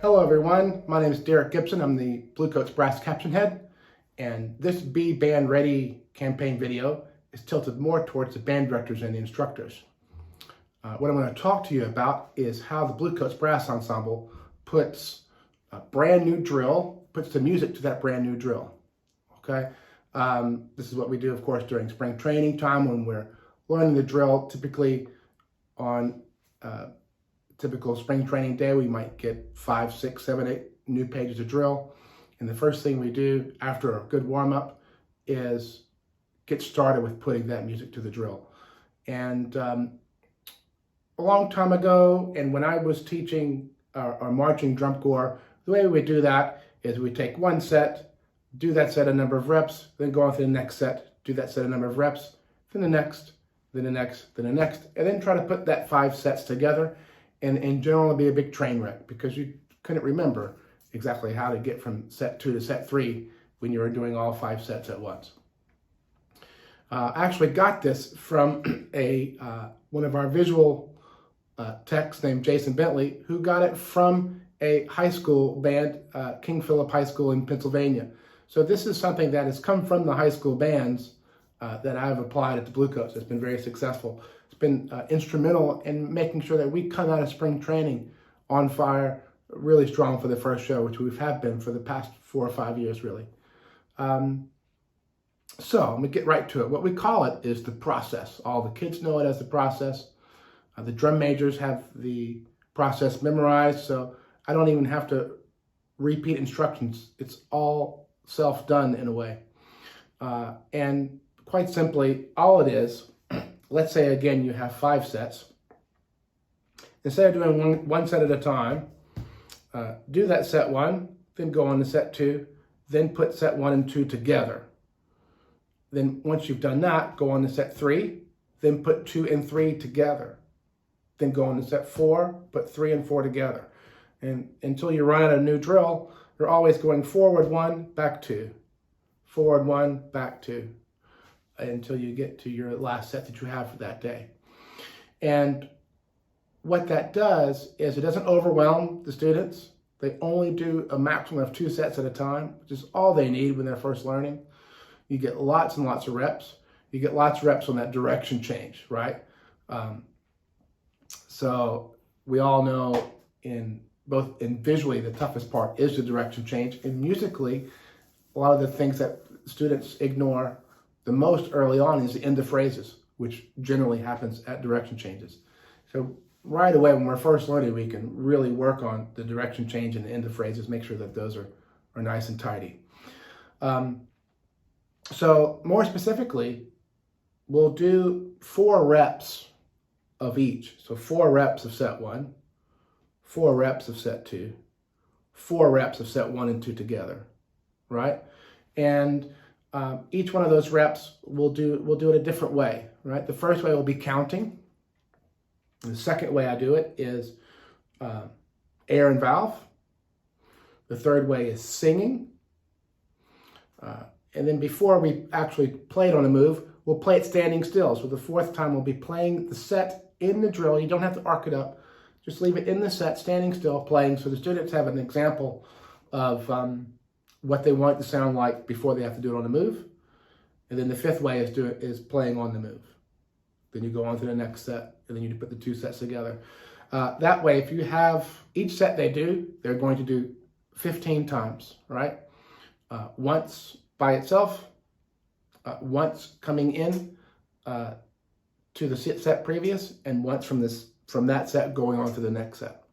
Hello everyone, my name is Derek Gibson. I'm the Bluecoats Brass Caption Head, and this Be Band Ready campaign video is tilted more towards the band directors and the instructors. What I'm going to talk to you about is how the Bluecoats Brass Ensemble puts a brand new drill, puts the music to that brand new drill. Okay, this is what we do, of course, during spring training time when we're learning the drill. Typically on typical spring training day, we might get 5, 6, 7, 8 new pages of drill. And the first thing we do after a good warm-up is get started with putting that music to the drill. And a long time ago, and when I was teaching our marching drum corps, the way we do that is we take one set, do that set a number of reps, then go on to the next set, do that set a number of reps, then the next, then the next, then the next, and then try to put that 5 sets together. And in general, it'll be a big train wreck because you couldn't remember exactly how to get from set 2 to set 3 when you were doing all 5 sets at once. I actually got this from one of our visual techs named Jason Bentley, who got it from a high school band, King Philip High School in Pennsylvania. So this is something that has come from the high school bands that I've applied at the Bluecoats. It's been very successful. It's been instrumental in making sure that we come out of spring training on fire, really strong for the first show, which we have been for the past 4 or 5 years, really. So I'm gonna get right to it. What we call it is the process. All the kids know it as the process. The drum majors have the process memorized, so I don't even have to repeat instructions. It's all self-done in a way. And quite simply, all it is, let's say again you have 5 sets. Instead of doing one set at a time, do that set 1, then go on to set 2, then put set 1 and 2 together. Then once you've done that, go on to set 3, then put 2 and 3 together. Then go on to set 4, put 3 and 4 together. And until you run out of a new drill, you're always going forward 1, back 2, forward 1, back 2, until you get to your last set that you have for that day. And what that does is it doesn't overwhelm the students. They only do a maximum of 2 sets at a time, which is all they need when they're first learning. You get lots and lots of reps. You get lots of reps on that direction change, right? So we all know in visually, the toughest part is the direction change. And musically, a lot of the things that students ignore the most early on is the end of phrases, which generally happens at direction changes. So right away, when we're first learning, we can really work on the direction change and the end of phrases, make sure that those are nice and tidy. So more specifically, we'll do 4 reps of each. So 4 reps of set 1, 4 reps of set 2, 4 reps of set 1 and 2 together, right? And each one of those reps we'll do it a different way, right? The first way will be counting. The second way I do it is air and valve. The third way is singing. And then before we actually play it on a move, we'll play it standing still. So the 4th time we'll be playing the set in the drill. You don't have to arc it up. Just leave it in the set, standing still, playing, so the students have an example of what they want it to sound like before they have to do it on the move. And then the 5th way is playing on the move. Then you go on to the next set, and then you put the 2 sets together. That way, if you have each set they're going to do 15 times, right? Once by itself, once coming in to the set previous, and once from that set going on to the next set.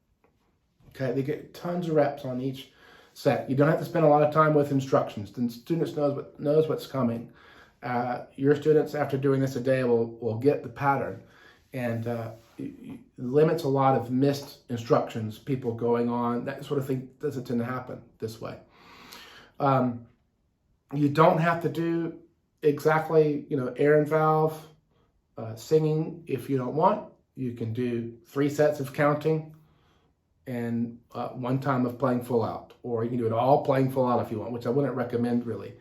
Okay, they get tons of reps on each set. You don't have to spend a lot of time with instructions. The students knows what's coming. Your students, after doing this a day, will get the pattern, and it limits a lot of missed instructions, people going on, that sort of thing doesn't tend to happen this way. You don't have to do exactly, air and valve, singing if you don't want. You can do 3 sets of counting and 1 time of playing full out, or you can do it all playing full out if you want, which I wouldn't recommend really.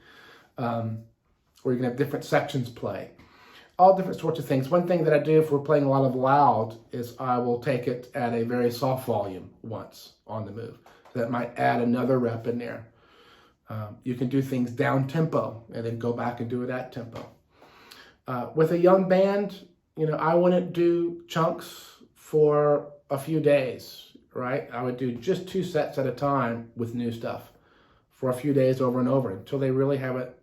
Or you can have different sections play. All different sorts of things. One thing that I do if we're playing a lot of loud is I will take it at a very soft volume once on the move. that might add another rep in there. You can do things down tempo and then go back and do it at tempo. With a young band, I wouldn't do chunks for a few days, right? I would do just 2 sets at a time with new stuff for a few days over and over until they really have it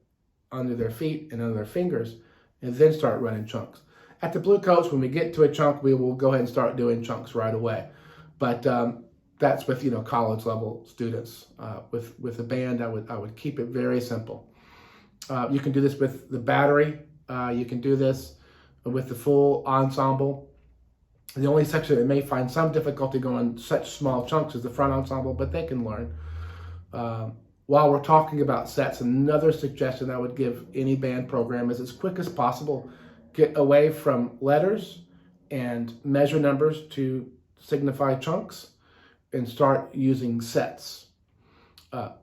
under their feet and under their fingers, and then start running chunks. At the Blue Coats, when we get to a chunk, we will go ahead and start doing chunks right away. But that's with college level students. With a band, I would keep it very simple. You can do this with the battery. You can do this with the full ensemble. The only section that may find some difficulty going such small chunks is the front ensemble, but they can learn. While we're talking about sets, another suggestion I would give any band program is, as quick as possible, get away from letters and measure numbers to signify chunks and start using sets.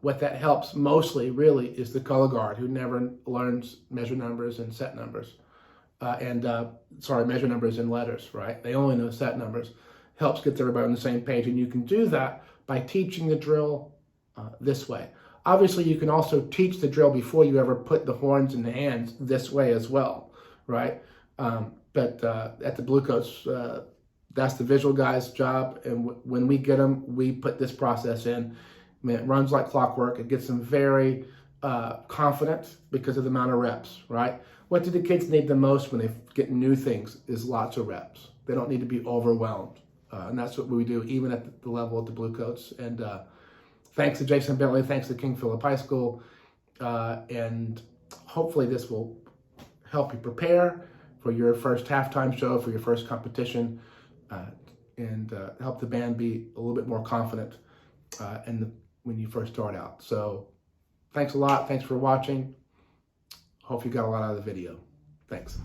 What that helps mostly really is the color guard, who never learns measure numbers and set numbers. Measure numbers and letters, right? They only know set numbers. Helps get everybody on the same page, and you can do that by teaching the drill this way. Obviously, you can also teach the drill before you ever put the horns in the hands this way as well, right? But at the Blue Coats, that's the visual guy's job, and when we get them, we put this process in. I mean, it runs like clockwork. It gets them very confident because of the amount of reps, right? What do the kids need the most when they get new things is lots of reps. They don't need to be overwhelmed. And that's what we do, even at the level of the Blue Coats. And thanks to Jason Bentley, thanks to King Philip High School. And hopefully this will help you prepare for your first halftime show, for your first competition, and help the band be a little bit more confident when you first start out. So thanks a lot. Thanks for watching. Hope you got a lot out of the video. Thanks.